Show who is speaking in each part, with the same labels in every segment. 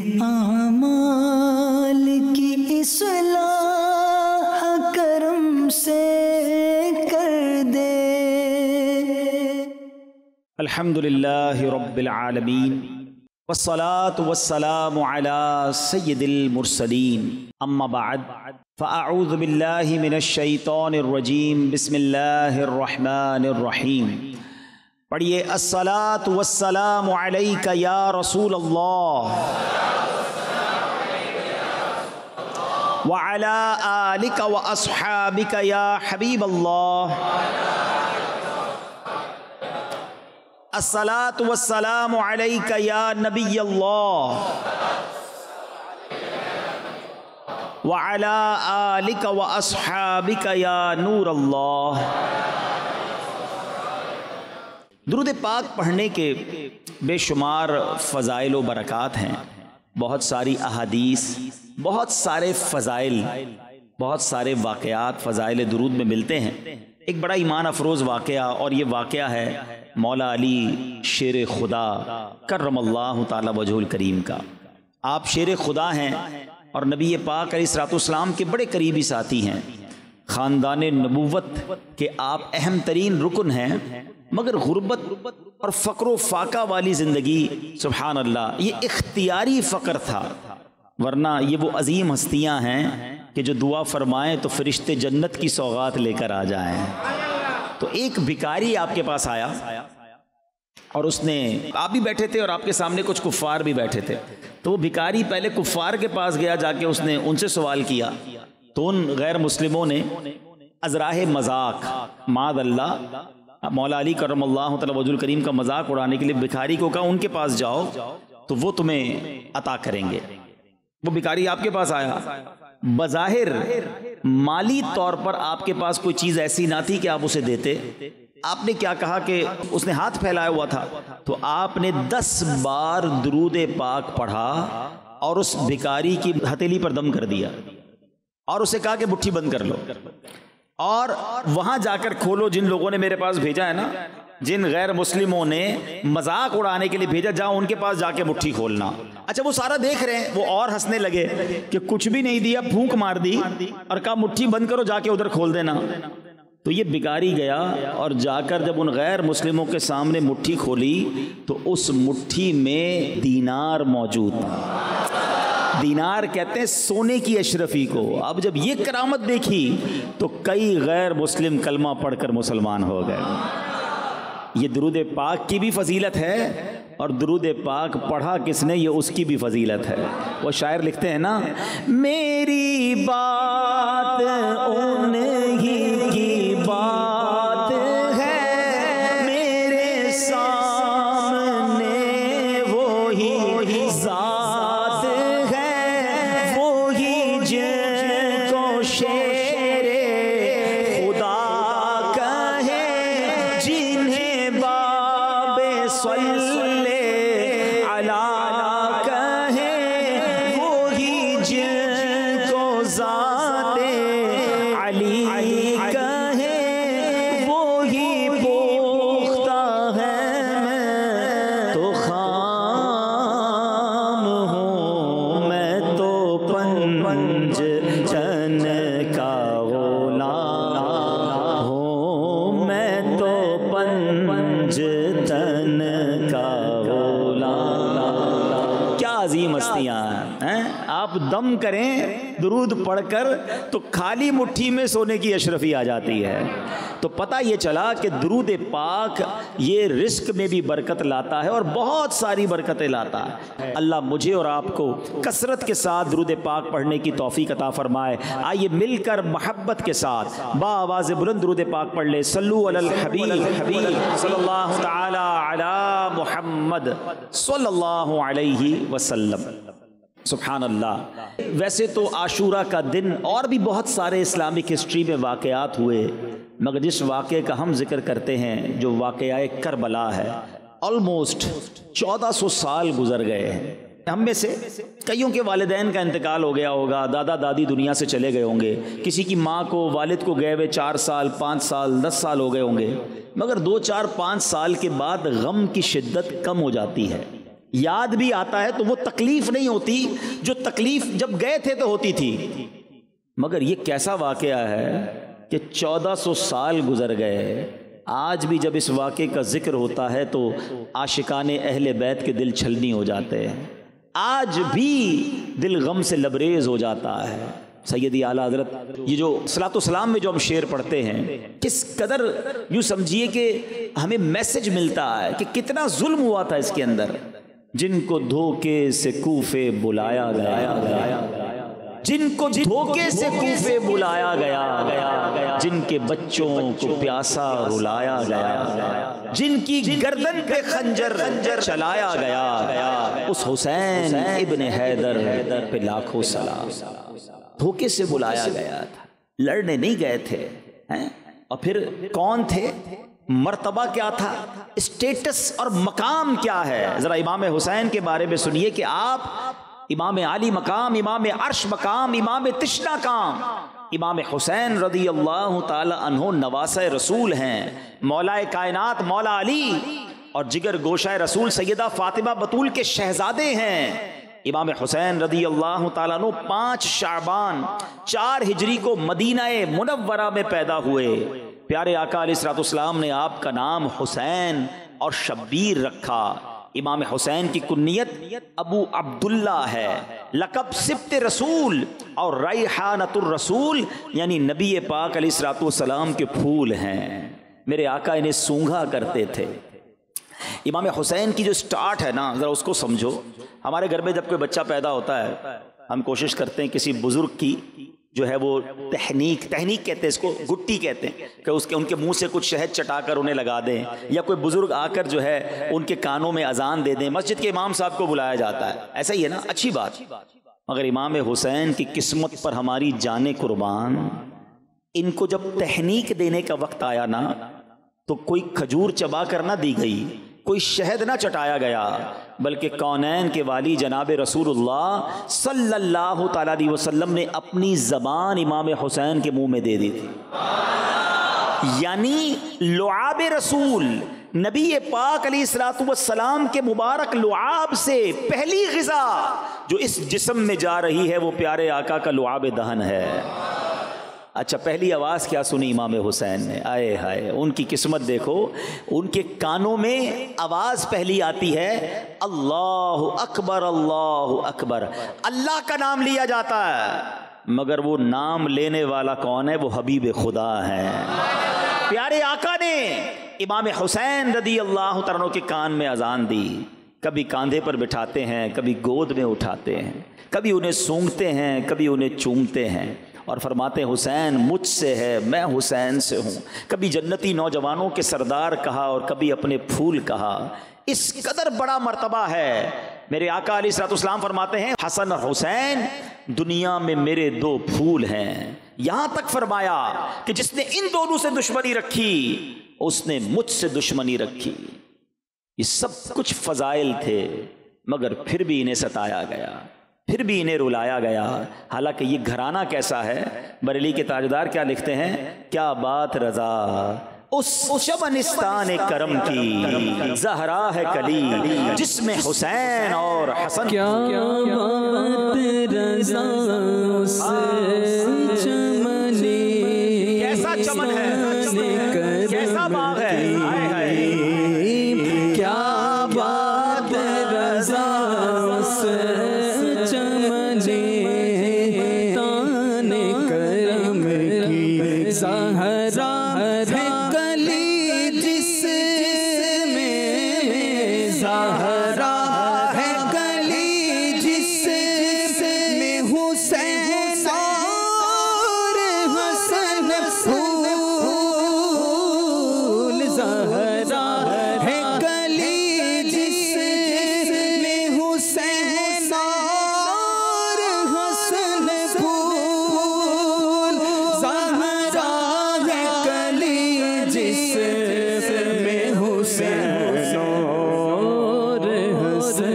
Speaker 1: اعمال کی اصلاح کرم سے کر دے۔
Speaker 2: الحمدللہ رب العالمین والصلاة والسلام على سید المرسلین، اما بعد فاعوذ باللہ من الشیطان الرجیم، بسم اللہ الرحمن الرحیم۔ پڑھیے الصلاة والسلام علیک یا رسول اللہ وعلی آلک واصحابک یا حبیب اللہ۔ الصلاة والسلام علیک یا نبی اللہ وعلی آلک واصحابک یا نور اللہ۔ درود پاک پڑھنے کے بے شمار فضائل و برکات ہیں، بہت ساری احادیث، بہت سارے فضائل، بہت سارے واقعات فضائل درود میں ملتے ہیں۔ ایک بڑا ایمان افروز واقعہ، اور یہ واقعہ ہے مولا علی شیر خدا کرم اللہ تعالی وجہ الکریم کا۔ آپ شیر خدا ہیں اور نبی پاک علیہ الصلوۃ والسلام کے بڑے قریبی ساتھی ہیں، خاندان نبوت کے آپ اہم ترین رکن ہیں، مگر غربت اور فقر و فاقہ والی زندگی، سبحان اللہ، یہ اختیاری فقر تھا، ورنہ یہ وہ عظیم ہستیاں ہیں کہ جو دعا فرمائیں تو فرشتے جنت کی سوغات لے کر آ جائیں۔ تو ایک بھکاری آپ کے پاس آیا اور اس نے، آپ بھی بیٹھے تھے اور آپ کے سامنے کچھ کفار بھی بیٹھے تھے، تو وہ بھکاری پہلے کفار کے پاس گیا، جا کے اس نے ان سے سوال کیا، تو ان غیر مسلموں نے ازراہ مذاق، معاذ اللہ، مولا علی کرم اللہ تعالی وجہ الکریم کا مذاق اڑانے کے لیے بھکاری کو کہا ان کے پاس جاؤ تو وہ تمہیں عطا کریں گے۔ وہ بھکاری آپ کے پاس آیا، بظاہر مالی طور پر آپ کے پاس کوئی چیز ایسی نہ تھی کہ آپ اسے دیتے۔ آپ نے کیا کہا کہ اس نے ہاتھ پھیلایا ہوا تھا، تو آپ نے 10 بار درود پاک پڑھا اور اس بھکاری کی ہتھیلی پر دم کر دیا اور اسے کہا کہ مٹھی بند کر لو، اور وہاں جا کر کھولو، جن لوگوں نے میرے پاس بھیجا ہے نا، جن غیر مسلموں نے مذاق اڑانے کے لیے بھیجا، جاؤ ان کے پاس جا کے مٹھی کھولنا۔ اچھا وہ سارا دیکھ رہے ہیں، وہ اور ہنسنے لگے کہ کچھ بھی نہیں دیا، پھونک مار دی اور کہا مٹھی بند کرو، جا کے ادھر کھول دینا۔ تو یہ بھکاری گیا اور جا کر جب ان غیر مسلموں کے سامنے مٹھی کھولی تو اس مٹھی میں دینار موجود تھا۔ دینار کہتے ہیں سونے کی اشرفی کو۔ اب جب یہ کرامت دیکھی تو کئی غیر مسلم کلمہ پڑھ کر مسلمان ہو گئے۔ یہ درود پاک کی بھی فضیلت ہے، اور درود پاک پڑھا کس نے یہ اس کی بھی فضیلت ہے۔ وہ شاعر لکھتے ہیں نا، میری بات انہی کی بات ہے، میرے سامنے وہی ذات ہے، وہی جن کو شیر خدا کہے، جنہیں باب صلی علی کہے، وہی جن کو ذات علی کہے، وہی پختہ ہے میں تو خام ہوں، میں تو پنج جن کا غلام ہوں، میں تو پنج تن کا غلام۔ کیا عظیم ہستیاں ہیں۔ آپ دم کریں درود پڑھ کر تو خالی مٹھی میں سونے کی اشرفی آ جاتی ہے۔ تو پتہ یہ چلا کہ درود پاک یہ رزق میں بھی برکت لاتا ہے اور بہت ساری برکتیں لاتا ہے۔ اللہ مجھے اور آپ کو کثرت کے ساتھ درود پاک پڑھنے کی توفیق عطا فرمائے۔ آئیے مل کر محبت کے ساتھ با آواز بلند درود پاک پڑھ لے۔ صلو علی الحبیب صلی اللہ تعالی علی محمد صلی اللہ علیہ وسلم۔ سبحان اللہ۔ ویسے تو عاشورہ کا دن اور بھی بہت سارے اسلامک ہسٹری میں واقعات ہوئے، مگر جس واقعے کا ہم ذکر کرتے ہیں جو واقعہ کربلا ہے، آلموسٹ 1400 سال گزر گئے ہیں۔ ہم میں سے کئیوں کے والدین کا انتقال ہو گیا ہوگا، دادا دادی دنیا سے چلے گئے ہوں گے، کسی کی ماں کو والد کو گئے ہوئے 4 سال 5 سال 10 سال ہو گئے ہوں گے، مگر 2 4 5 سال کے بعد غم کی شدت کم ہو جاتی ہے۔ یاد بھی آتا ہے تو وہ تکلیف نہیں ہوتی جو تکلیف جب گئے تھے تو ہوتی تھی۔ مگر یہ کیسا واقعہ ہے کہ 1400 سال گزر گئے، آج بھی جب اس واقعے کا ذکر ہوتا ہے تو عاشقان اہل بیت کے دل چھلنی ہو جاتے ہیں، آج بھی دل غم سے لبریز ہو جاتا ہے۔ سیدی اعلیٰ حضرت یہ جو صلاۃ و سلام میں جو ہم شعر پڑھتے ہیں، کس قدر یوں سمجھیے کہ ہمیں میسج ملتا ہے کہ کتنا ظلم ہوا تھا اس کے اندر۔ جن کو دھوکے سے کوفے بلایا گیا، جن کو دھوکے سے کوفے بلایا گیا، جن کے بچوں کو پیاسا رلایا گیا، جن کی گردن پہ خنجر چلایا گیا، اس حسین ابن حیدر پہ لاکھوں سلام۔ دھوکے سے بلایا گیا تھا، لڑنے نہیں گئے تھے۔ اور پھر کون تھے، مرتبہ کیا تھا، اسٹیٹس اور مقام کیا ہے؟ ذرا امام حسین کے بارے میں سنیے کہ آپ امام عالی مقام، امام عرش مقام، امام تشنا کام، امام حسین رضی اللہ تعالی عنہ نواسہ رسول ہیں، مولا کائنات مولا علی اور جگر گوشہ رسول سیدہ فاطمہ بطول کے شہزادے ہیں۔ امام حسین رضی اللہ تعالیٰ عنہ 5 شعبان 4 ہجری کو مدینہ منورہ میں پیدا ہوئے۔ پیارے آقا علیہ الصلوۃ والسلام نے آپ کا نام حسین اور شبیر رکھا۔ امام حسین کی کنیت ابو عبداللہ ہے، لقب سبط رسول اور ریحانۃ الرسول یعنی نبی پاک علیہ الصلوۃ والسلام کے پھول ہیں۔ میرے آقا انہیں سونگھا کرتے تھے۔ امام حسین کی جو سٹارٹ ہے نا، ذرا اس کو سمجھو۔ ہمارے گھر میں جب کوئی بچہ پیدا ہوتا ہے، ہم کوشش کرتے ہیں کسی بزرگ کی جو ہے وہ تحنیک کہتے ہیں، اس کو گٹی کہتے ہیں، کہ ان کے منہ سے کچھ شہد چٹا کر انہیں لگا دیں، یا کوئی بزرگ آ کر جو ہے ان کے کانوں میں اذان دے دیں۔ مسجد کے امام صاحب کو بلایا جاتا ہے، ایسا ہی ہے نا، اچھی بات۔ مگر امام حسین کی قسمت پر ہماری جانیں قربان، ان کو جب تحنیک دینے کا وقت آیا نا تو کوئی کھجور چبا کر نہ دی گئی، کوئی شہد نہ چٹایا گیا، بلکہ کونین کے والی جناب رسول اللہ صلی اللہ تعالیٰ علیہ وسلم نے اپنی زبان امام حسین کے منہ میں دے دی تھی۔ یعنی لعاب رسول نبی پاک علیہ الصلوۃ والسلام کے مبارک لعاب سے پہلی غذا جو اس جسم میں جا رہی ہے وہ پیارے آقا کا لعاب دہن ہے۔ اچھا، پہلی آواز کیا سنی امام حسین نے؟ آئے ہائے، ان کی قسمت دیکھو، ان کے کانوں میں آواز پہلی آتی ہے اللہ اکبر اللہ اکبر، اللہ کا نام لیا جاتا ہے، مگر وہ نام لینے والا کون ہے؟ وہ حبیب خدا ہے۔ پیارے آقا نے امام حسین رضی اللہ تعالیٰ کے کان میں اذان دی، کبھی کاندھے پر بٹھاتے ہیں، کبھی گود میں اٹھاتے ہیں، کبھی انہیں سونگتے ہیں، کبھی انہیں چومتے ہیں، اور فرماتے ہیں حسین مجھ سے ہے، میں حسین سے ہوں۔ کبھی جنتی نوجوانوں کے سردار کہا اور کبھی اپنے پھول کہا۔ اس قدر بڑا مرتبہ ہے۔ میرے آقا علیہ الصلوۃ والسلام فرماتے ہیں حسن اور حسین دنیا میں میرے 2 پھول ہیں۔ یہاں تک فرمایا کہ جس نے ان دونوں سے دشمنی رکھی اس نے مجھ سے دشمنی رکھی۔ یہ سب کچھ فضائل تھے، مگر پھر بھی انہیں ستایا گیا، پھر بھی انہیں رلایا گیا۔ حالانکہ یہ گھرانہ کیسا ہے، بریلی کے تاجدار کیا لکھتے ہیں، کیا بات رضا اس شبنستان کرم کی، زہرا ہے کلی جس میں حسین اور حسن۔
Speaker 1: کیا بات رضا اس چمن،
Speaker 2: کیسا چمن ہے، کیسا باغ ہے،
Speaker 1: کیا بات رضا اس چمن تان کرم کی، زہرا ہے کلی جس میں، زہرا ہے کلی جس میں حسین اور حسن پھول، زہرا ہے کلی جس میں حسین اور حسن پھول، زہرا ہے کلی جس میں حسین اور حسن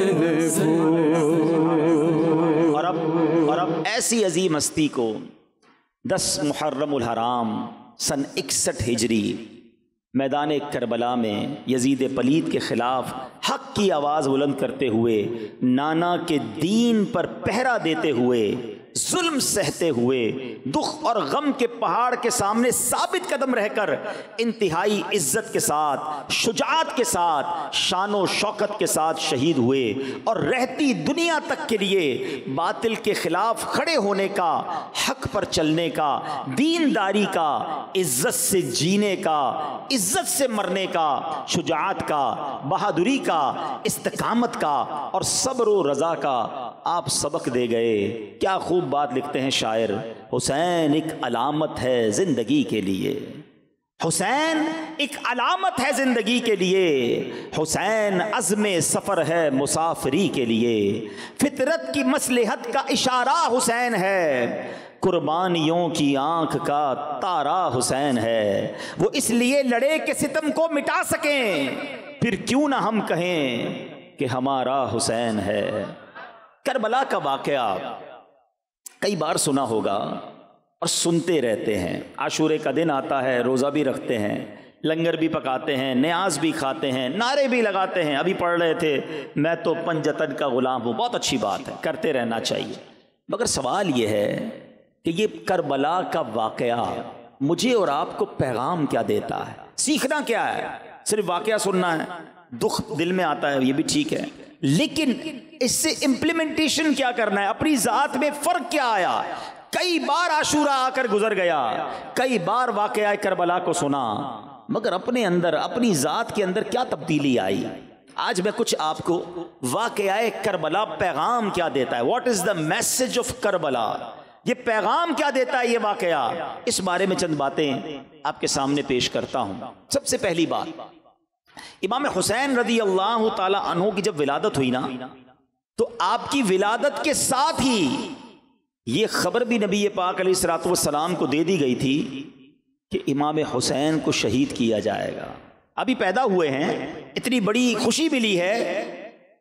Speaker 1: پھول۔
Speaker 2: اور اب ایسی عظیم ہستی کو 10 محرم الحرام سن 61 ہجری میدان کربلا میں یزید پلید کے خلاف حق کی آواز بلند کرتے ہوئے، نانا کے دین پر پہرا دیتے ہوئے، ظلم سہتے ہوئے، دکھ اور غم کے پہاڑ کے سامنے ثابت قدم رہ کر انتہائی عزت کے ساتھ، شجاعت کے ساتھ، شان و شوکت کے ساتھ شہید ہوئے، اور رہتی دنیا تک کے لیے باطل کے خلاف کھڑے ہونے کا، حق پر چلنے کا، دینداری کا، عزت سے جینے کا، عزت سے مرنے کا، شجاعت کا، بہادری کا، استقامت کا اور صبر و رضا کا آپ سبق دے گئے۔ کیا خوب بات لکھتے ہیں شاعر، حسین ایک علامت ہے زندگی کے لیے، حسین ایک علامت ہے زندگی کے لیے، حسین عزم سفر ہے مسافری کے لیے، فطرت کی مصلحت کا اشارہ حسین ہے، قربانیوں کی آنکھ کا تارا حسین ہے، وہ اس لیے لڑے کہ ستم کو مٹا سکیں، پھر کیوں نہ ہم کہیں کہ ہمارا حسین ہے۔ کربلا کا واقعہ کئی بار سنا ہوگا اور سنتے رہتے ہیں۔ عاشورے کا دن آتا ہے، روزہ بھی رکھتے ہیں، لنگر بھی پکاتے ہیں، نیاز بھی کھاتے ہیں، نعرے بھی لگاتے ہیں۔ ابھی پڑھ رہے تھے میں تو پنجتن کا غلام ہوں، بہت اچھی بات ہے، کرتے رہنا چاہیے، مگر سوال یہ ہے کہ یہ کربلا کا واقعہ مجھے اور آپ کو پیغام کیا دیتا ہے؟ سیکھنا کیا ہے؟ صرف واقعہ سننا ہے، دکھ دل میں آتا ہے، یہ بھی ٹھیک ہے، لیکن اس سے امپلیمنٹیشن کیا کرنا ہے؟ اپنی ذات میں فرق کیا آیا؟ کئی بار عاشورہ آ کر گزر گیا، کئی بار واقعہ کربلا کو سنا، مگر اپنے اندر، اپنی ذات کے اندر کیا تبدیلی آئی؟ آج میں کچھ آپ کو واقعہ کربلا پیغام کیا دیتا ہے، what is the message of Karbala, یہ پیغام کیا دیتا ہے یہ واقعہ، اس بارے میں چند باتیں آپ کے سامنے پیش کرتا ہوں۔ سب سے پہلی بات، امام حسین رضی اللہ تعالی عنہ کی جب ولادت ہوئی نا، تو آپ کی ولادت کے ساتھ ہی یہ خبر بھی نبی پاک علیہ الصلوۃ والسلام کو دے دی گئی تھی کہ امام حسین کو شہید کیا جائے گا۔ ابھی پیدا ہوئے ہیں، اتنی بڑی خوشی ملی ہے،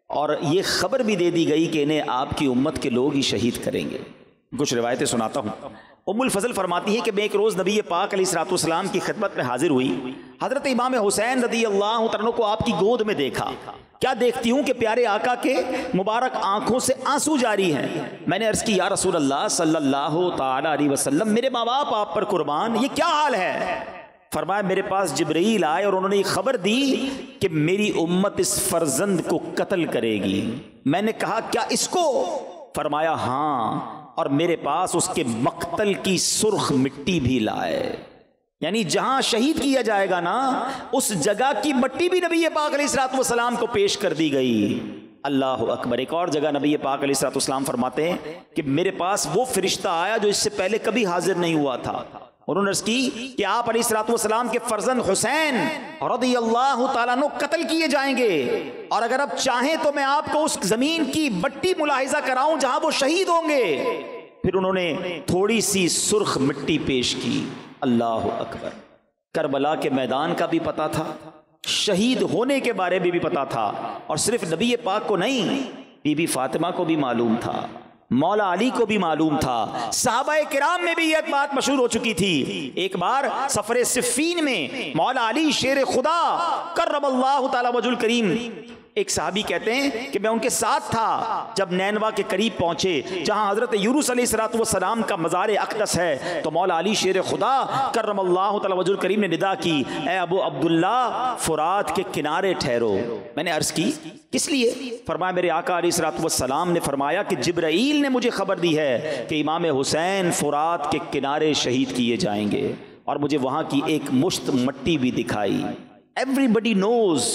Speaker 2: اور یہ خبر بھی دے دی گئی کہ انہیں آپ کی امت کے لوگ ہی شہید کریں گے۔ کچھ روایتیں سناتا ہوں۔ ام الفضل فرماتی ہے کہ میں ایک روز نبی پاک علیہ الصلوۃ والسلام کی خدمت میں حاضر ہوئی، حضرت امام حسین رضی اللہ عنہ کو آپ کی گود میں دیکھا۔ کیا دیکھتی ہوں کہ پیارے آقا کے مبارک آنکھوں سے آنسو جاری ہیں۔ میں نے عرض کی یا رسول اللہ صلی اللہ تعالی علیہ وسلم، میرے ماں باپ آپ پر قربان، یہ کیا حال ہے؟ فرمایا میرے پاس جبرائیل آئے اور انہوں نے یہ خبر دی کہ میری امت اس فرزند کو قتل کرے گی۔ میں نے کہا کیا اس کو؟ فرمایا ہاں، اور میرے پاس اس کے مقتل کی سرخ مٹی بھی لائے، یعنی جہاں شہید کیا جائے گا نا، اس جگہ کی مٹی بھی نبی پاک علیہ الصلوۃ والسلام کو پیش کر دی گئی۔ اللہ اکبر۔ ایک اور جگہ نبی پاک علیہ الصلوۃ والسلام فرماتے ہیں کہ میرے پاس وہ فرشتہ آیا جو اس سے پہلے کبھی حاضر نہیں ہوا تھا، انہوں نے عرض کی کہ آپ علیہ الصلوۃ والسلام کے فرزند حسین رضی اللہ تعالیٰ عنہ قتل کیے جائیں گے، اور اگر آپ چاہیں تو میں آپ کو اس زمین کی مٹی ملاحظہ کراؤں جہاں وہ شہید ہوں گے۔ پھر انہوں نے تھوڑی سی سرخ مٹی پیش کی۔ اللہ اکبر۔ کربلا کے میدان کا بھی پتا تھا، شہید ہونے کے بارے میں بھی پتا تھا، اور صرف نبی پاک کو نہیں، بی بی فاطمہ کو بھی معلوم تھا، مولا علی کو بھی معلوم تھا، صحابہ کرام میں بھی یہ بات مشہور ہو چکی تھی۔ ایک بار سفر صفین میں مولا علی شیر خدا کرم اللہ تعالی وجہ الکریم، ایک صحابی کہتے ہیں کہ میں ان کے ساتھ تھا جب نینوا کے قریب پہنچے جہاں حضرت یونس علیہ الصلوۃ والسلام کا مزار اقدس ہے، تو مولا علی شیر خدا کرم اللہ تعالی وجہ الکریم نے ندا کی، اے ابو عبداللہ فرات کے کنارے ٹھہرو۔ میں نے عرض کی کس لیے؟ فرمایا میرے آقا علیہ الصلوۃ والسلام نے فرمایا کہ جبرائیل نے مجھے خبر دی ہے کہ امام حسین فرات کے کنارے شہید کیے جائیں گے، اور مجھے وہاں کی ایک مشت مٹی بھی دکھائی۔ ایوری بڈی نوز،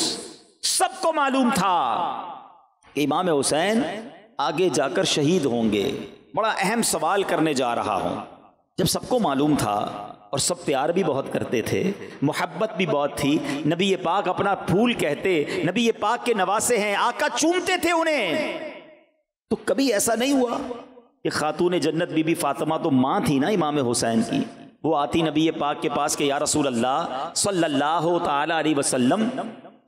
Speaker 2: سب کو معلوم تھا کہ امام حسین آگے جا کر شہید ہوں گے۔ بڑا اہم سوال کرنے جا رہا ہوں۔ جب سب کو معلوم تھا اور سب پیار بھی بہت کرتے تھے، محبت بھی بہت تھی، نبی پاک اپنا پھول کہتے، نبی پاک کے نواسے ہیں، آقا چومتے تھے انہیں، تو کبھی ایسا نہیں ہوا کہ خاتون جنت بی بی فاطمہ تو ماں تھی نا امام حسین کی، وہ آتی نبی پاک کے پاس کہ یا رسول اللہ صلی اللہ تعالی علیہ وسلم،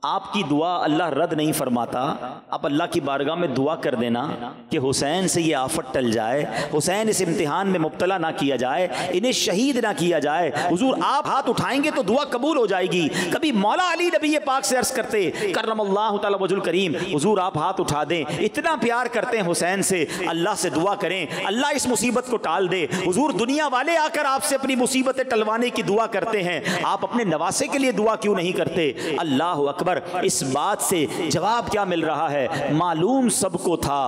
Speaker 2: آپ کی دعا اللہ رد نہیں فرماتا. آپ اللہ کی بارگاہ میں دعا کر دینا کہ حسین سے یہ آفت ٹل جائے, حسین اس امتحان میں مبتلا نہ کیا جائے, انہیں شہید نہ کیا جائے. حضور آپ ہاتھ اٹھائیں گے تو دعا قبول ہو جائے گی. کبھی مولا علی نبی پاک سے عرض کرتے کرم اللہ تعالی وجہ الکریم, حضور آپ ہاتھ اٹھا دیں, اتنا پیار کرتے ہیں حسین سے, اللہ سے دعا کریں اللہ اس مصیبت کو ٹال دے. حضور دنیا والے آ کر آپ سے اپنی مصیبتیں ٹلوانے کی دعا کرتے ہیں, آپ اپنے نواسے کے لیے دعا کیوں نہیں کرتے؟ اللہ اکبر. اس بات سے جواب کیا مل رہا ہے؟ معلوم سب کو تھا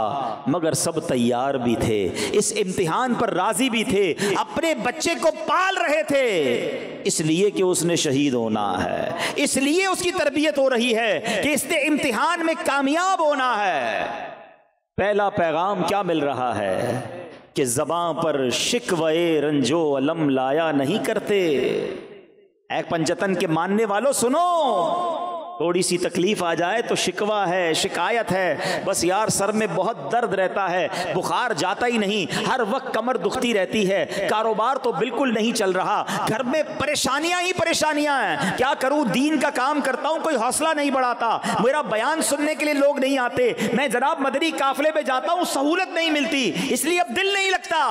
Speaker 2: مگر سب تیار بھی تھے, اس امتحان پر راضی بھی تھے, اپنے بچے کو پال رہے تھے اس لیے کہ اس نے شہید ہونا ہے, اس لیے اس کی تربیت ہو رہی ہے کہ اس نے امتحان میں کامیاب ہونا ہے. پہلا پیغام کیا مل رہا ہے کہ زباں پر شکوے رنجو علم لایا نہیں کرتے. اے پنجتن کے ماننے والوں سنو, تھوڑی سی تکلیف آ جائے تو شکوہ ہے, شکایت ہے, بس یار سر میں بہت درد رہتا ہے, بخار جاتا ہی نہیں, ہر وقت کمر دکھتی رہتی ہے, کاروبار تو بالکل نہیں چل رہا, گھر میں پریشانیاں ہی پریشانیاں ہیں, کیا کروں, دین کا کام کرتا ہوں کوئی حوصلہ نہیں بڑھاتا, میرا بیان سننے کے لیے لوگ نہیں آتے, میں جناب مدنی قافلے میں جاتا ہوں سہولت نہیں ملتی, اس لیے اب دل نہیں لگتا.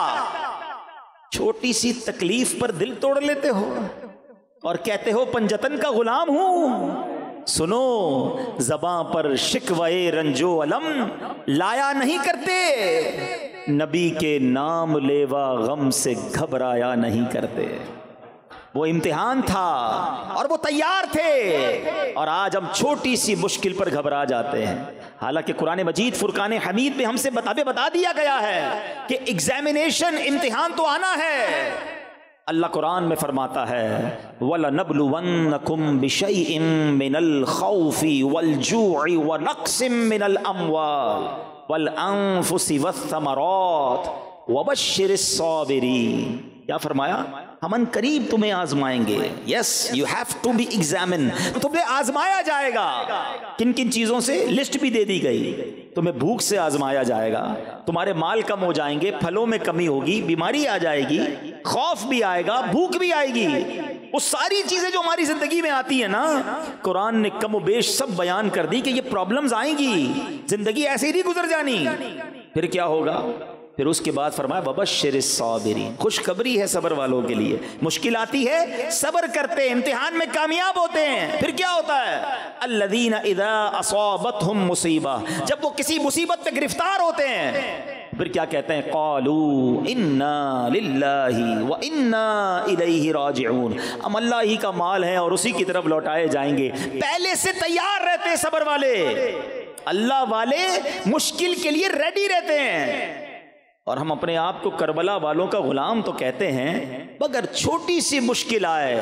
Speaker 2: چھوٹی سی تکلیف پر دل توڑ لیتے ہو اور کہتے ہو پنجتن کا غلام ہوں. سنو, زباں پر شکوے رنجو علم لایا نہیں کرتے, نبی کے نام لیوا غم سے گھبرایا نہیں کرتے. وہ امتحان تھا اور وہ تیار تھے, اور آج ہم چھوٹی سی مشکل پر گھبرا جاتے ہیں, حالانکہ قرآن مجید فرقان حمید میں ہم سے بتا دیا گیا ہے کہ ایگزامینیشن, امتحان تو آنا ہے. اللہ قرآن میں فرماتا ہے وَلَنَبْلُوَنَّكُمْ بِشَيْءٍ مِّنَ الْخَوْفِ وَالْجُوعِ وَنَقْصٍ مِّنَ الْأَمْوَالِ وَالْأَنفُسِ وَالثَّمَرَاتِ وَبَشِّرِ الصَّابِرِينَ. کیا فرمایا؟ ہم ان قریب تمہیں آزمائیں گے. Yes, you have to be examine, تمہیں آزمایا جائے گا. کن کن چیزوں سے لسٹ بھی دے دی گئی. تمہیں بھوک سے آزمایا جائے گا, تمہارے مال کم ہو جائیں گے, پھلوں میں کمی ہوگی, بیماری آ جائے گی, خوف بھی آئے گا, بھوک بھی آئے گی. وہ ساری چیزیں جو ہماری زندگی میں آتی ہیں نا, قرآن نے کم و بیش سب بیان کر دی کہ یہ پرابلمز آئیں گی, زندگی ایسے ہی نہیں گزر جانی. پھر کیا ہوگا؟ پھر اس کے بعد فرمایا وَبَشِّرِ الصَّابِرِينَ, خوشخبری ہے صبر والوں کے لیے. مشکل آتی ہے, صبر کرتے ہیں, امتحان میں کامیاب ہوتے ہیں. پھر کیا ہوتا ہے؟ الَّذِينَ إِذَا أَصَابَتْهُمْ مُصِيبَةٌ, جب وہ کسی مصیبت پہ گرفتار ہوتے ہیں پھر کیا کہتے ہیں؟ قَالُوا إِنَّا لِلَّهِ وَإِنَّا إِلَيْهِ رَاجِعُونَ, ہم اللہ ہی کا مال ہیں اور اسی کی طرف لوٹائے جائیں گے. پہلے سے تیار رہتے ہیں صبر والے, اللہ والے مشکل کے لیے ریڈی رہتے ہیں. اور ہم اپنے آپ کو کربلا والوں کا غلام تو کہتے ہیں, مگر چھوٹی سی مشکل آئے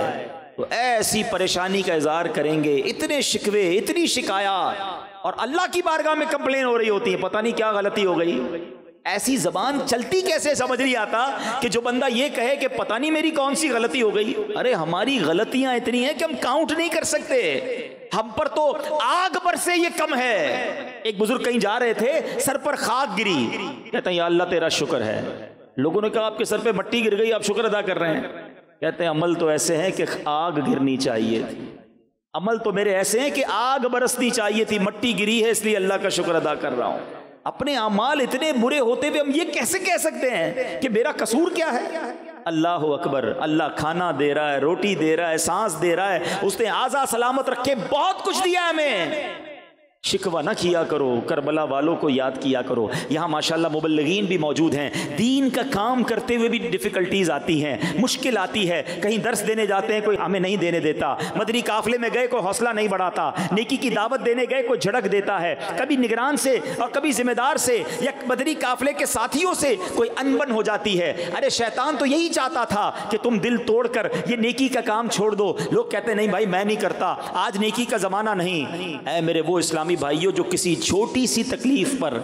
Speaker 2: تو ایسی پریشانی کا اظہار کریں گے, اتنے شکوے, اتنی شکایات, اور اللہ کی بارگاہ میں کمپلین ہو رہی ہوتی ہے, پتہ نہیں کیا غلطی ہو گئی. ایسی زبان چلتی کیسے سمجھ نہیں آتا کہ جو بندہ یہ کہے کہ پتہ نہیں میری کون سی غلطی ہو گئی. ارے ہماری غلطیاں اتنی ہیں کہ ہم کاؤنٹ نہیں کر سکتے, ہم پر تو آگ پر سے یہ کم ہے. ایک بزرگ کہیں جا رہے تھے, سر پر خاک گری, کہتے ہیں یا اللہ تیرا شکر ہے. لوگوں نے کہا آپ کے سر پہ مٹی گر گئی, آپ شکر ادا کر رہے ہیں. کہتے ہیں عمل تو ایسے ہیں کہ آگ گرنی چاہیے تھی, عمل تو میرے ایسے ہیں کہ آگ برسنی چاہیے تھی, مٹی گری ہے اس لیے اللہ کا شکر ادا کر رہا ہوں. اپنے اعمال اتنے برے ہوتے ہوئے ہم یہ کیسے کہہ سکتے ہیں کہ میرا قصور کیا ہے؟ اللہ اکبر, اللہ کھانا دے رہا ہے, روٹی دے رہا ہے, سانس دے رہا ہے, اس نے آزاد سلامت رکھے, بہت کچھ دیا ہمیں. شکوہ نہ کیا کرو, کربلا والوں کو یاد کیا کرو. یہاں ماشاءاللہ مبلغین بھی موجود ہیں, دین کا کام کرتے ہوئے بھی ڈیفیکلٹیز آتی ہیں, مشکل آتی ہے. کہیں درس دینے جاتے ہیں کوئی ہمیں نہیں دینے دیتا, مدنی قافلے میں گئے کوئی حوصلہ نہیں بڑھاتا, نیکی کی دعوت دینے گئے کوئی جھڑک دیتا ہے, کبھی نگران سے اور کبھی ذمہ دار سے یا مدنی قافلے کے ساتھیوں سے کوئی انبن ہو جاتی ہے. ارے شیطان تو یہی چاہتا تھا کہ تم دل توڑ کر یہ نیکی کا کام چھوڑ دو. لوگ کہتے ہیں نہیں بھائی میں نہیں کرتا, آج نیکی کا زمانہ نہیں. اے میرے وہ اسلامی بھائیوں جو کسی چھوٹی سی تکلیف پر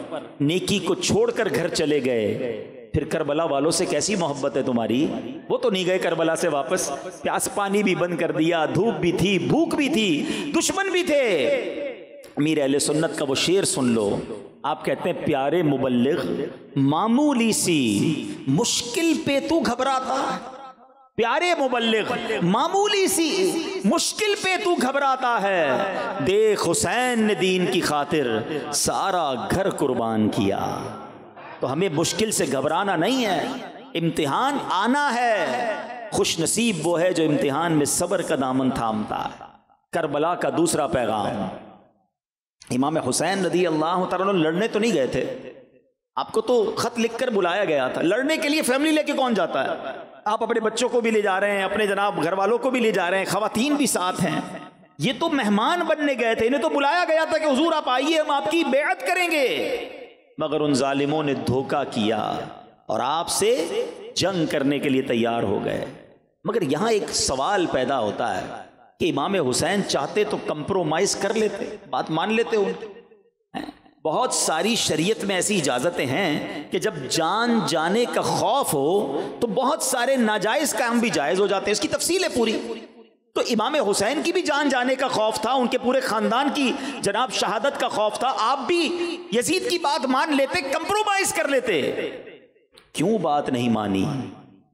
Speaker 2: نیکی کو چھوڑ کر گھر چلے گئے, پھر کربلا والوں سے کیسی محبت ہے تمہاری؟ وہ تو نہیں گئے کربلا سے واپس, پیاس پانی بھی بند کر دیا, دھوپ بھی تھی, بھوک بھی تھی, دشمن بھی تھے. امیر اہل سنت کا وہ شعر سن لو, آپ کہتے ہیں پیارے مبلغ معمولی سی مشکل پہ تو گھبراتا, پیارے مبلغ معمولی سی مشکل پہ تو گھبراتا ہے، دیکھ حسین نے دین کی خاطر سارا گھر قربان کیا۔ تو ہمیں مشکل سے گھبرانا نہیں ہے، امتحان آنا ہے، خوش نصیب وہ ہے جو امتحان میں صبر کا دامن تھامتا ہے۔ کربلا کا دوسرا پیغام، امام حسین رضی اللہ تعالیٰ لڑنے تو نہیں گئے تھے، آپ کو تو خط لکھ کر بلایا گیا تھا، لڑنے کے لیے فیملی لے کے کون جاتا ہے؟ آپ اپنے بچوں کو بھی لے جا رہے ہیں، اپنے جناب گھر والوں کو بھی لے جا رہے ہیں، خواتین بھی ساتھ ہیں، یہ تو مہمان بننے گئے تھے، انہیں تو بلایا گیا تھا کہ حضور آپ آئیے ہم آپ کی بیعت کریں گے، مگر ان ظالموں نے دھوکہ کیا اور آپ سے جنگ کرنے کے لیے تیار ہو گئے۔ مگر یہاں ایک سوال پیدا ہوتا ہے کہ امام حسین چاہتے تو کمپرومائز کر لیتے، بات مان لیتے ان کی۔ بہت ساری شریعت میں ایسی اجازتیں ہیں کہ جب جان جانے کا خوف ہو تو بہت سارے ناجائز کام بھی جائز ہو جاتے ہیں، اس کی تفصیل ہے پوری۔ تو امام حسین کی بھی جان جانے کا خوف تھا، ان کے پورے خاندان کی جناب شہادت کا خوف تھا، آپ بھی یزید کی بات مان لیتے، کمپرومائز کر لیتے، کیوں بات نہیں مانی؟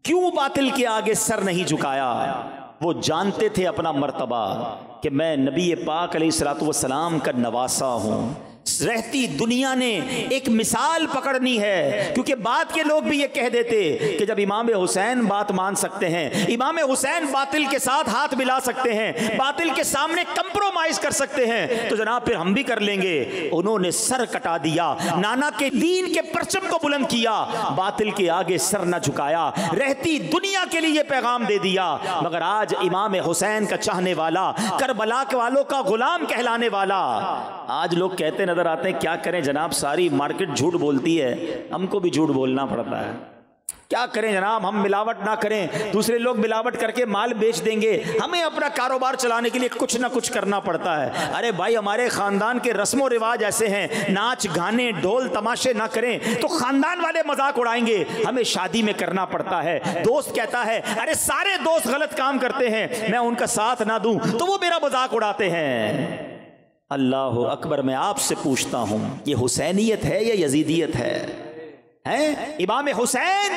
Speaker 2: کیوں باطل کے آگے سر نہیں جھکایا؟ وہ جانتے تھے اپنا مرتبہ کہ میں نبی پاک علیہ الصلوۃ والسلام کا نواسا ہوں، رہتی دنیا نے ایک مثال پکڑنی ہے، کیونکہ بعد کے لوگ بھی یہ کہہ دیتے کہ جب امام حسین بات مان سکتے ہیں، امام حسین باطل کے ساتھ ہاتھ ملا سکتے ہیں، باطل کے سامنے کمپرومائز کر سکتے ہیں، تو جناب پھر ہم بھی کر لیں گے۔ انہوں نے سر کٹا دیا، نانا کے دین کے پرچم کو بلند کیا، باطل کے آگے سر نہ جھکایا، رہتی دنیا کے لیے پیغام دے دیا۔ مگر آج امام حسین کا چاہنے والا، کربلا کے والوں کا غلام کہلانے والا، آج لوگ کہتے نظر آتے ہیں، کیا کریں جناب ساری مارکیٹ جھوٹ بولتی ہے، ہم کو بھی جھوٹ بولنا پڑتا ہے، کیا کریں جناب ہم ملاوٹ نہ کریں، دوسرے لوگ ملاوٹ کر کے مال بیچ دیں گے، ہمیں اپنا کاروبار چلانے کے لیے کچھ نہ کچھ کرنا پڑتا ہے۔ ارے بھائی ہمارے خاندان کے رسم و رواج ایسے ہیں، ناچ گانے ڈھول تماشے نہ کریں تو خاندان والے مذاق اڑائیں گے، ہمیں شادی میں کرنا پڑتا ہے۔ دوست کہتا ہے ارے سارے دوست غلط کام کرتے ہیں، میں ان کا ساتھ نہ دوں تو وہ میرا مذاق اڑاتے ہیں۔ اللہ اکبر، میں آپ سے پوچھتا ہوں یہ حسینیت ہے یا یزیدیت ہے؟ امام حسین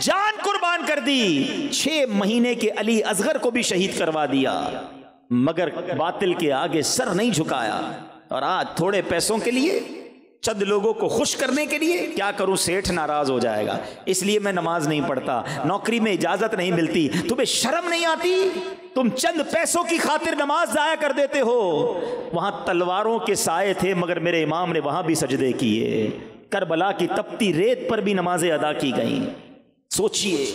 Speaker 2: جان قربان کر دی، 6 مہینے کے علی اصغر کو بھی شہید کروا دیا، مگر باطل کے آگے سر نہیں جھکایا۔ اور آج تھوڑے پیسوں کے لیے، چند لوگوں کو خوش کرنے کے لیے، کیا کروں سیٹھ ناراض ہو جائے گا اس لیے میں نماز نہیں پڑھتا، نوکری میں اجازت نہیں ملتی، تمہیں شرم نہیں آتی؟ تم چند پیسوں کی خاطر نماز ضائع کر دیتے ہو۔ وہاں تلواروں کے سائے تھے مگر میرے امام نے وہاں بھی سجدے کیے، کربلا کی تپتی ریت پر بھی نمازیں ادا کی گئیں۔ سوچئے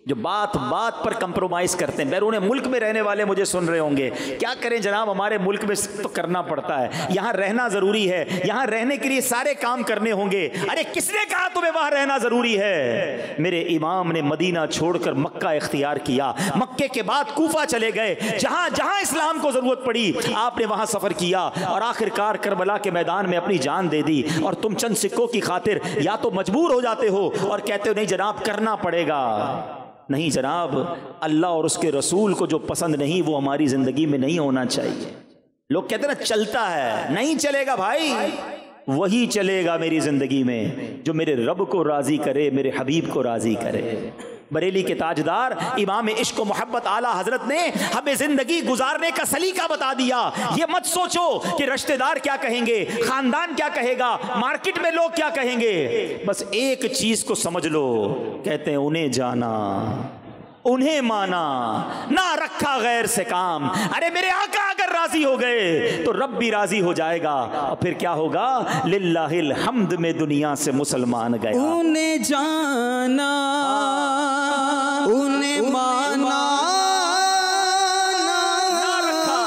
Speaker 2: جو بات بات پر کمپرومائز کرتے ہیں، بیرون ملک میں رہنے والے مجھے سن رہے ہوں گے، کیا کریں جناب ہمارے ملک میں تو کرنا پڑتا ہے، یہاں رہنا ضروری ہے، یہاں رہنے کے لیے سارے کام کرنے ہوں گے۔ ارے کس نے کہا تمہیں وہاں رہنا ضروری ہے؟ میرے امام نے مدینہ چھوڑ کر مکہ اختیار کیا، مکے کے بعد کوفہ چلے گئے، جہاں جہاں اسلام کو ضرورت پڑی آپ نے وہاں سفر کیا، اور آخر کار کربلا کے میدان میں اپنی جان دے دی۔ اور تم چند سکوں کی خاطر یا تو مجبور ہو جاتے ہو اور کہتے ہو نہیں جناب کرنا پڑے گا۔ نہیں جناب، اللہ اور اس کے رسول کو جو پسند نہیں وہ ہماری زندگی میں نہیں ہونا چاہیے۔ لوگ کہتے ہیں نا چلتا ہے، نہیں چلے گا بھائی، وہی چلے گا میری زندگی میں جو میرے رب کو راضی کرے، میرے حبیب کو راضی کرے۔ بریلی کے تاجدار امام عشق و محبت اعلیٰ حضرت نے ہمیں زندگی گزارنے کا سلیقہ بتا دیا۔ یہ مت سوچو کہ رشتہ دار کیا کہیں گے، خاندان کیا کہے گا، مارکیٹ میں لوگ کیا کہیں گے، بس ایک چیز کو سمجھ لو، کہتے ہیں انہیں جانا انہیں مانا، نہ رکھا غیر سے کام۔ ارے میرے آقا اگر راضی ہو گئے تو رب بھی راضی ہو جائے گا، اور پھر کیا ہوگا؟ للہ الحمد میں دنیا سے مسلمان گیا۔
Speaker 1: انہیں جانا انہیں مانا، رکھا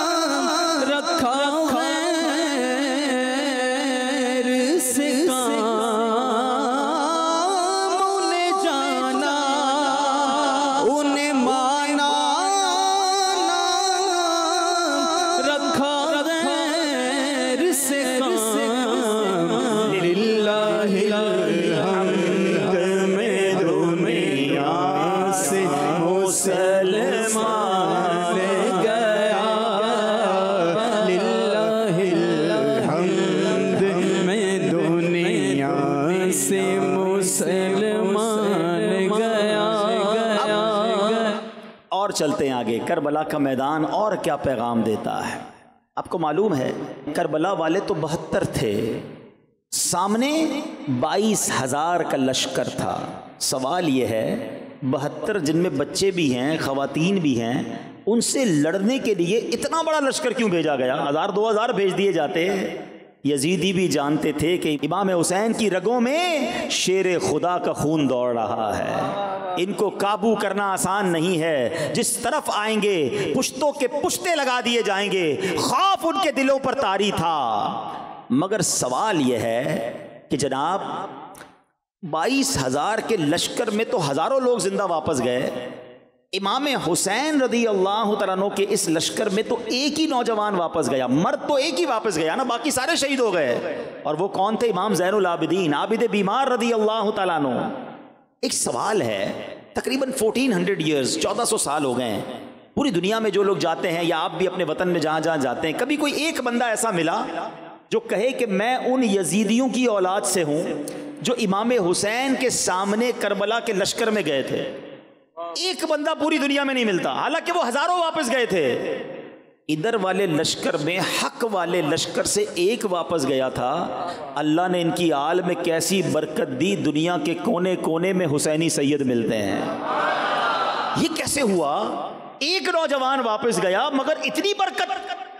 Speaker 1: غیر سے کام، انہیں جانا انہیں مانا، رکھا غیر سے کام، للہ الحمد میں دنیا سے مسلمان گیا، للہ الحمد میں دنیا سے مسلمان گیا۔
Speaker 2: چلتے ہیں آگے، کربلا کا میدان اور کیا پیغام دیتا ہے۔ آپ کو معلوم ہے کربلا والے تو 72 تھے، سامنے 22,000 کا لشکر تھا۔ سوال یہ ہے 72 جن میں بچے بھی ہیں خواتین بھی ہیں، ان سے لڑنے کے لیے اتنا بڑا لشکر کیوں بھیجا گیا؟ 1000 2000 بھیج دیے جاتے۔ یزیدی بھی جانتے تھے کہ امام حسین کی رگوں میں شیر خدا کا خون دوڑ رہا ہے، ان کو قابو کرنا آسان نہیں ہے، جس طرف آئیں گے پشتوں کے پشتے لگا دیے جائیں گے۔ خوف ان کے دلوں پر طاری تھا، مگر سوال یہ ہے کہ جناب 22,000 کے لشکر میں تو ہزاروں لوگ زندہ واپس گئے، امام حسین رضی اللہ تعالیٰ عنہ کے اس لشکر میں تو ایک ہی نوجوان واپس گیا، مرد تو ایک ہی واپس گیا نا، باقی سارے شہید ہو گئے۔ اور وہ کون تھے؟ امام زین العابدین عابد بیمار رضی اللہ تعالیٰ عنہ۔ ایک سوال ہے، تقریباً 1400 ایئرز 1400 سال ہو گئے ہیں، پوری دنیا میں جو لوگ جاتے ہیں یا آپ بھی اپنے وطن میں جہاں جہاں جاتے ہیں، کبھی کوئی ایک بندہ ایسا ملا جو کہے کہ میں ان یزیدیوں کی اولاد سے ہوں جو امام حسین کے سامنے کربلا کے لشکر میں گئے تھے؟ ایک بندہ پوری دنیا میں نہیں ملتا، حالانکہ وہ ہزاروں واپس گئے تھے۔ ادھر والے لشکر میں حق والے لشکر سے ایک واپس گیا تھا، اللہ نے ان کی آل میں کیسی برکت دی، دنیا کے کونے کونے میں حسینی سید ملتے ہیں۔ یہ کیسے ہوا؟ ایک نوجوان واپس گیا مگر اتنی برکت،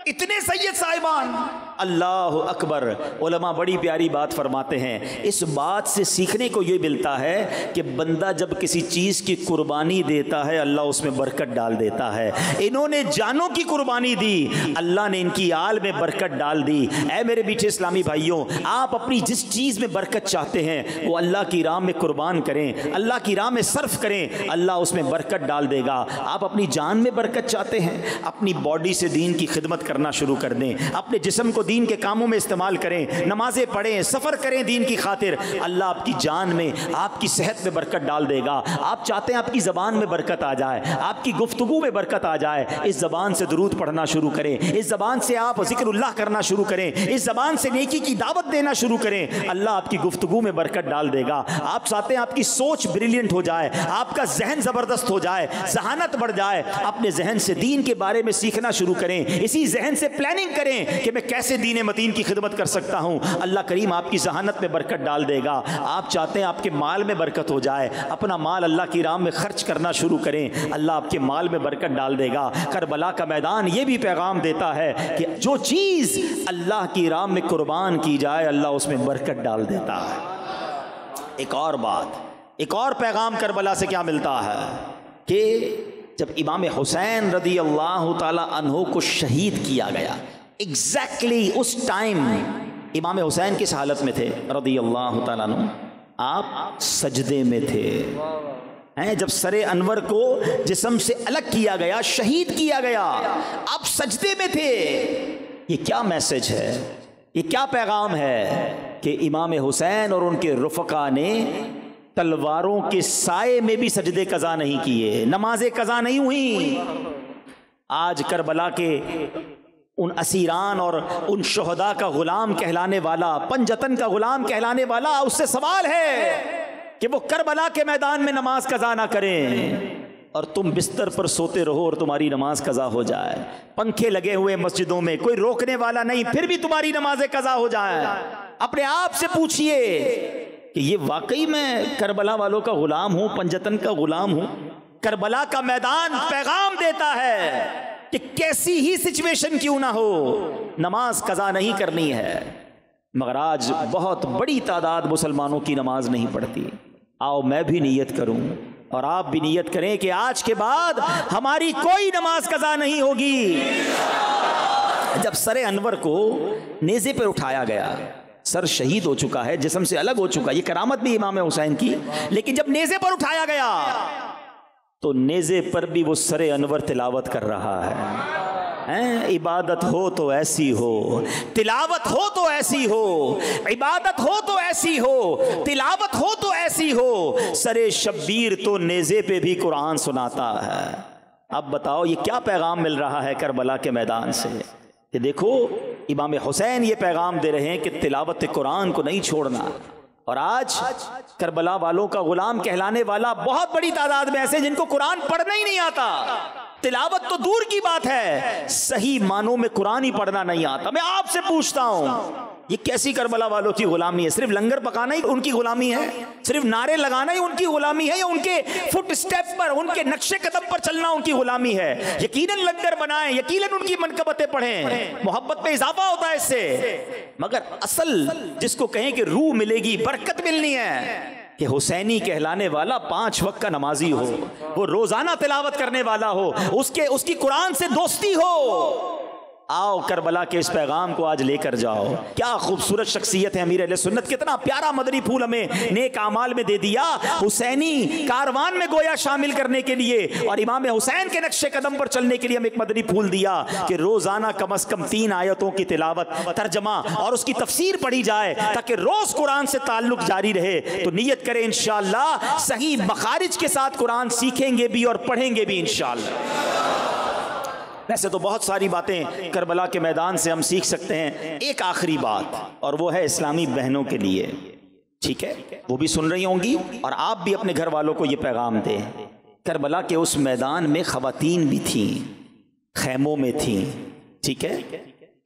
Speaker 2: اتنے سید صاحبان۔ اللہ اکبر۔ علماء بڑی پیاری بات فرماتے ہیں، اس بات سے سیکھنے کو یہ ملتا ہے کہ بندہ جب کسی چیز کی قربانی دیتا ہے اللہ اس میں برکت ڈال دیتا ہے۔ انہوں نے جانوں کی قربانی دی، اللہ نے ان کی آل میں برکت ڈال دی۔ اے میرے میٹھے اسلامی بھائیوں، آپ اپنی جس چیز میں برکت چاہتے ہیں وہ اللہ کی راہ میں قربان کریں، اللہ کی راہ میں صرف کریں، اللہ اس میں برکت ڈال دے گا۔ آپ اپنی جان میں برکت چاہتے ہیں، اپنی باڈی سے دین کی خدمت کرنا شروع کر دیں، اپنے جسم کو دین کے کاموں میں استعمال کریں، نمازیں پڑھیں، سفر کریں دین کی خاطر، اللہ آپ کی جان میں، آپ کی صحت میں برکت ڈال دے گا۔ آپ چاہتے ہیں آپ کی زبان میں برکت آ جائے، آپ کی گفتگو میں برکت آ جائے، اس زبان سے درود پڑھنا شروع کریں، اس زبان سے آپ ذکر اللہ کرنا شروع کریں، اس زبان سے نیکی کی دعوت دینا شروع کریں، اللہ آپ کی گفتگو میں برکت ڈال دے گا۔ آپ چاہتے ہیں آپ کی سوچ بریلینٹ ہو جائے، آپ کا ذہن زبردست ہو جائے، ذہانت بڑھ جائے، اپنے ذہن سے دین کے بارے میں سیکھنا شروع کریں، اسی ذہن سے پلاننگ کریں کہ میں کیسے دین متین کی خدمت کر سکتا ہوں، اللہ کریم آپ کی ذہانت میں برکت ڈال دے گا۔ آپ چاہتے ہیں آپ کے مال میں برکت ہو جائے، اپنا مال اللہ کی راہ میں خرچ کرنا شروع کریں، اللہ آپ کے مال میں برکت ڈال دے گا۔ کربلا کا میدان یہ بھی پیغام دیتا ہے کہ جو چیز اللہ کی راہ میں قربان کی جائے اللہ اس میں برکت ڈال دیتا ہے۔ ایک اور بات، ایک اور پیغام کربلا سے کیا ملتا ہے کہ جب امام حسین رضی اللہ تعالی عنہ کو شہید کیا گیا، ایگزیکٹلی اس ٹائم امام حسین کس حالت میں تھے رضی اللہ تعالیٰ عنہ؟ آپ سجدے میں تھے۔ جب سر انور کو جسم سے الگ کیا گیا، شہید کیا گیا، آپ سجدے میں تھے۔ یہ کیا میسج ہے، یہ کیا پیغام ہے کہ امام حسین اور ان کے رفقا نے تلواروں کے سائے میں بھی سجدے قضا نہیں کیے، نمازیں قضا نہیں ہوئی۔ آج کربلا کے ان اسیران اور ان شہداء کا غلام کہلانے والا، پنجتن کا غلام کہلانے والا، اس سے سوال ہے کہ وہ کربلا کے میدان میں نماز قضا نہ کریں اور تم بستر پر سوتے رہو اور تمہاری نماز قضا ہو جائے، پنکھے لگے ہوئے مسجدوں میں، کوئی روکنے والا نہیں، پھر بھی تمہاری نمازیں قضا ہو جائیں۔ اپنے آپ سے پوچھئے کہ یہ واقعی میں کربلا والوں کا غلام ہوں، پنجتن کا غلام ہوں؟ کربلا کا میدان پیغام دیتا ہے کہ کیسی ہی سچویشن کیوں نہ ہو نماز قضا نہیں کرنی ہے، مگر آج بہت بڑی تعداد مسلمانوں کی نماز نہیں پڑھتی۔ آؤ میں بھی نیت کروں اور آپ بھی نیت کریں کہ آج کے بعد ہماری کوئی نماز قضا نہیں ہوگی۔ جب سر انور کو نیزے پر اٹھایا گیا، سر شہید ہو چکا ہے، جسم سے الگ ہو چکا، یہ کرامت بھی امام حسین کی، لیکن جب نیزے پر اٹھایا گیا تو نیزے پر بھی وہ سر انور تلاوت کر رہا ہے۔ عبادت ہو تو ایسی ہو، تلاوت ہو تو ایسی ہو، عبادت ہو تو ایسی ہو، تلاوت ہو تو ایسی ہو، سر شبیر تو نیزے پہ بھی قرآن سناتا ہے۔ اب بتاؤ یہ کیا پیغام مل رہا ہے کربلا کے میدان سے کہ دیکھو امام حسین یہ پیغام دے رہے ہیں کہ تلاوت قرآن کو نہیں چھوڑنا، اور آج کربلا والوں کا غلام کہلانے والا بہت بڑی تعداد میں ایسے جن کو قرآن پڑھنا ہی نہیں آتا، تلاوت تو دور کی بات ہے، صحیح معنوں میں قرآن ہی پڑھنا نہیں آتا۔ میں آپ سے پوچھتا ہوں یہ کیسی کربلا والوں کی غلامی ہے؟ صرف لنگر پکانا ہی ان کی غلامی ہے؟ صرف نعرے لگانا ہی ان کی غلامی ہے؟ یا ان کے فٹ سٹیپ پر، ان کے نقش قدم پر چلنا ان کی غلامی ہے؟ یقیناً لنگر بنائیں، یقیناً ان کی منقبتیں پڑھیں، محبت میں اضافہ ہوتا ہے اس سے، مگر اصل جس کو کہیں کہ روح ملے گی، برکت ملنی ہے، کہ حسینی کہلانے والا 5 وقت کا نمازی ہو، وہ روزانہ تلاوت کرنے والا ہو، اس کی قرآن سے دوستی ہو۔ آؤ کربلا کے اس پیغام کو آج لے کر جاؤ۔ کیا خوبصورت شخصیت ہے امیر اہل سنت، کتنا پیارا مدنی پھول ہمیں نیک اعمال میں دے دیا، حسینی کاروان میں گویا شامل کرنے کے لیے اور امام حسین کے نقش قدم پر چلنے کے لیے ہمیں ایک مدنی پھول دیا کہ روزانہ کم از کم 3 آیتوں کی تلاوت، ترجمہ اور اس کی تفسیر پڑھی جائے تاکہ روز قرآن سے تعلق جاری رہے۔ تو نیت کریں انشاءاللہ صحیح مخارج کے ساتھ قرآن سیکھیں گے بھی اور پڑھیں گے بھی انشاءاللہ۔ ویسے تو بہت ساری باتیں کربلا کے میدان سے ہم سیکھ سکتے ہیں، ایک آخری بات، اور وہ ہے اسلامی بہنوں کے لیے، ٹھیک ہے؟ وہ بھی سن رہی ہوں گی اور آپ بھی اپنے گھر والوں کو یہ پیغام دیں۔ کربلا کے اس میدان میں خواتین بھی تھیں، خیموں میں تھیں، ٹھیک ہے؟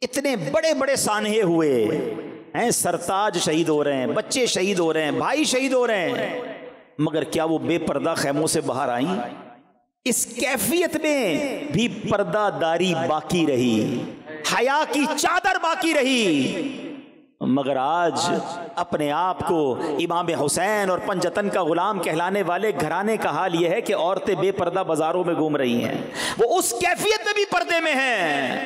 Speaker 2: اتنے بڑے بڑے سانحے ہوئے ہیں، سرتاج شہید ہو رہے ہیں، بچے شہید ہو رہے ہیں، بھائی شہید ہو رہے ہیں، مگر کیا وہ بے پردہ خیموں سے باہر آئیں؟ اس کیفیت میں بھی پردہ داری باقی رہی، حیا کی چادر باقی رہی، مگر آج اپنے آپ کو امام حسین اور پنجتن کا غلام کہلانے والے گھرانے کا حال یہ ہے کہ عورتیں بے پردہ بازاروں میں گھوم رہی ہیں، وہ اس کیفیت میں بھی پردے میں ہیں،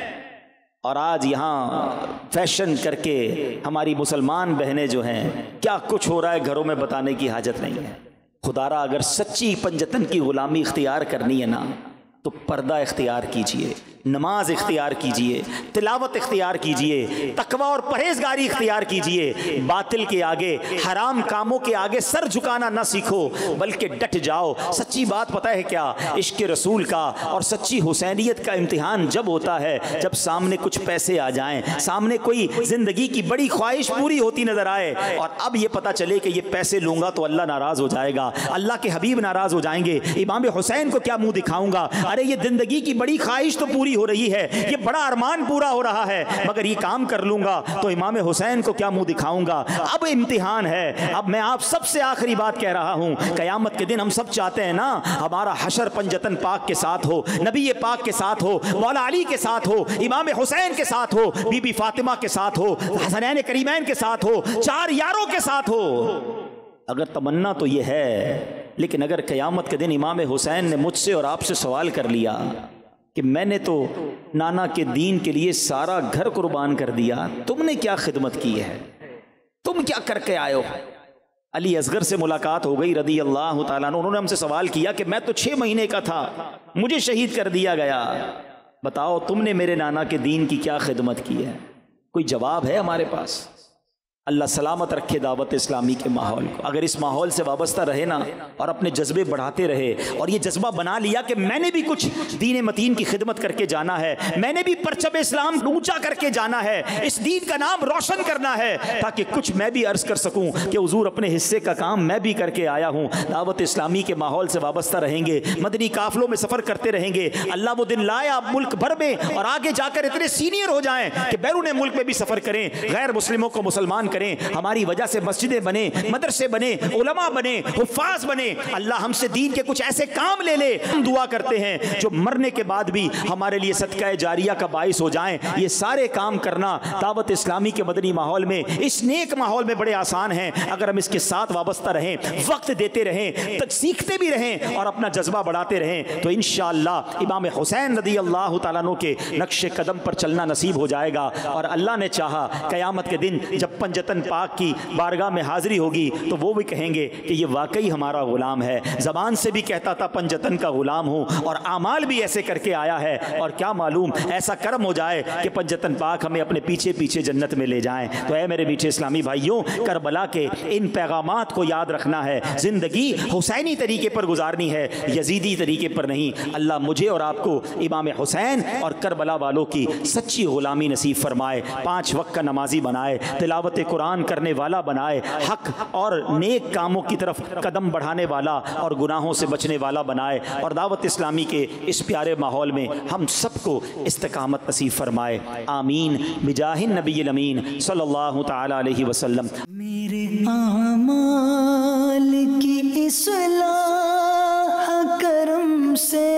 Speaker 2: اور آج یہاں فیشن کر کے ہماری مسلمان بہنیں جو ہیں کیا کچھ ہو رہا ہے گھروں میں بتانے کی حاجت نہیں ہے۔ خدارا اگر سچی پنجتن کی غلامی اختیار کرنی ہے نا تو پردہ اختیار کیجئے، نماز اختیار کیجئے، تلاوت اختیار کیجئے، تقوی اور پرہیزگاری اختیار کیجئے، باطل کے آگے، حرام کاموں کے آگے سر جھکانا نہ سیکھو بلکہ ڈٹ جاؤ۔ سچی بات پتہ ہے کیا؟ عشق رسول کا اور سچی حسینیت کا امتحان جب ہوتا ہے جب سامنے کچھ پیسے آ جائیں، سامنے کوئی زندگی کی بڑی خواہش پوری ہوتی نظر آئے اور اب یہ پتہ چلے کہ یہ پیسے لوں گا تو اللہ ناراض ہو جائے گا، اللہ کے حبیب ناراض ہو جائیں گے، امام حسین کو کیا منہ دکھاؤں گا؟ ارے یہ زندگی کی بڑی خواہش تو پوری ہو رہی ہے، یہ بڑا ارمان پورا ہو رہا ہے، مگر یہ کام کر لوں گا تو امام حسین کو کیا منہ دکھاؤں گا؟ اب امتحان ہے۔ اب میں آپ سب سے آخری بات کہہ رہا ہوں، قیامت کے دن ہم سب چاہتے ہیں نا ہمارا حشر پنجتن پاک کے ساتھ ہو، نبی پاک کے ساتھ ہو، مولا علی کے ساتھ ہو، امام حسین کے ساتھ ہو، بی بی فاطمہ کے ساتھ ہو، حسنین کریمین کے ساتھ ہو، 4 یاروں کے ساتھ ہو۔ اگر تمنا تو یہ ہے، لیکن اگر قیامت کے دن امام حسین نے مجھ سے اور آپ سے سوال کر لیا کہ میں نے تو نانا کے دین کے لیے سارا گھر قربان کر دیا، تم نے کیا خدمت کی ہے؟ تم کیا کر کے آئے ہو؟ علی اصغر سے ملاقات ہو گئی رضی اللہ تعالیٰ عنہ، انہوں نے ہم سے سوال کیا کہ میں تو 6 مہینے کا تھا، مجھے شہید کر دیا گیا، بتاؤ تم نے میرے نانا کے دین کی کیا خدمت کی ہے؟ کوئی جواب ہے ہمارے پاس؟ اللہ سلامت رکھے دعوت اسلامی کے ماحول کو۔ اگر اس ماحول سے وابستہ رہے نا اور اپنے جذبے بڑھاتے رہے اور یہ جذبہ بنا لیا کہ میں نے بھی کچھ دین متین کی خدمت کر کے جانا ہے، میں نے بھی پرچم اسلام اونچا کر کے جانا ہے، اس دین کا نام روشن کرنا ہے، تاکہ کچھ میں بھی عرض کر سکوں کہ حضور اپنے حصے کا کام میں بھی کر کے آیا ہوں۔ دعوت اسلامی کے ماحول سے وابستہ رہیں گے، مدنی قافلوں میں سفر کرتے رہیں گے، اللہ وہ دن لایا ملک بھر میں اور آگے جا کر اتنے سینئر ہو جائیں کہ بیرون ملک میں بھی سفر کریں، غیر مسلموں کو مسلمان کریں، ہماری وجہ سے مسجدیں بنے، مدرسے بنے، علماء بنے، حفاظ بنے، اللہ ہم سے دین کے کچھ ایسے کام لے لے، ہم دعا کرتے ہیں جو مرنے کے بعد بھی ہمارے لیے صدقہ جاریہ کا باعث ہو جائیں۔ یہ سارے کام کرنا دعوت اسلامی کے مدنی ماحول میں، اس نیک ماحول میں بڑے آسان ہیں اگر ہم اس کے ساتھ وابستہ رہیں، وقت دیتے رہیں، سیکھتے بھی رہیں اور اپنا جذبہ بڑھاتے رہیں، تو انشاءاللہ امام حسین رضی اللہ تعالیٰ عنہ کے نقش قدم پر چلنا نصیب ہو جائے گا، اور اللہ نے چاہا قیامت کے دن جب پنجتن پاک کی بارگاہ میں حاضری ہوگی تو وہ بھی کہیں گے کہ یہ واقعی ہمارا غلام ہے، زبان سے بھی کہتا تھا پنجتن کا غلام ہوں اور اعمال بھی ایسے کر کے آیا ہے، اور کیا معلوم ایسا کرم ہو جائے کہ پنجتن پاک ہمیں اپنے پیچھے پیچھے جنت میں لے جائیں۔ تو اے میرے میٹھے اسلامی بھائیوں، کربلا کے ان پیغامات کو یاد رکھنا ہے، زندگی حسینی طریقے پر گزارنی ہے، یزیدی طریقے پر نہیں۔ اللہ مجھے اور آپ کو امام حسین اور کربلا والوں کی سچی غلامی نصیب فرمائے، 5 وقت کا نمازی بنائے، تلاوت قرآن کرنے والا بنائے، حق اور نیک کاموں کی طرف قدم بڑھانے والا اور گناہوں سے بچنے والا بنائے، اور دعوت اسلامی کے اس پیارے ماحول میں ہم سب کو استقامت نصیب فرمائے، آمین بجاہ النبی الامین صلی اللہ تعالی علیہ وسلم۔
Speaker 3: میرے اعمال کی اصلاح کرم سے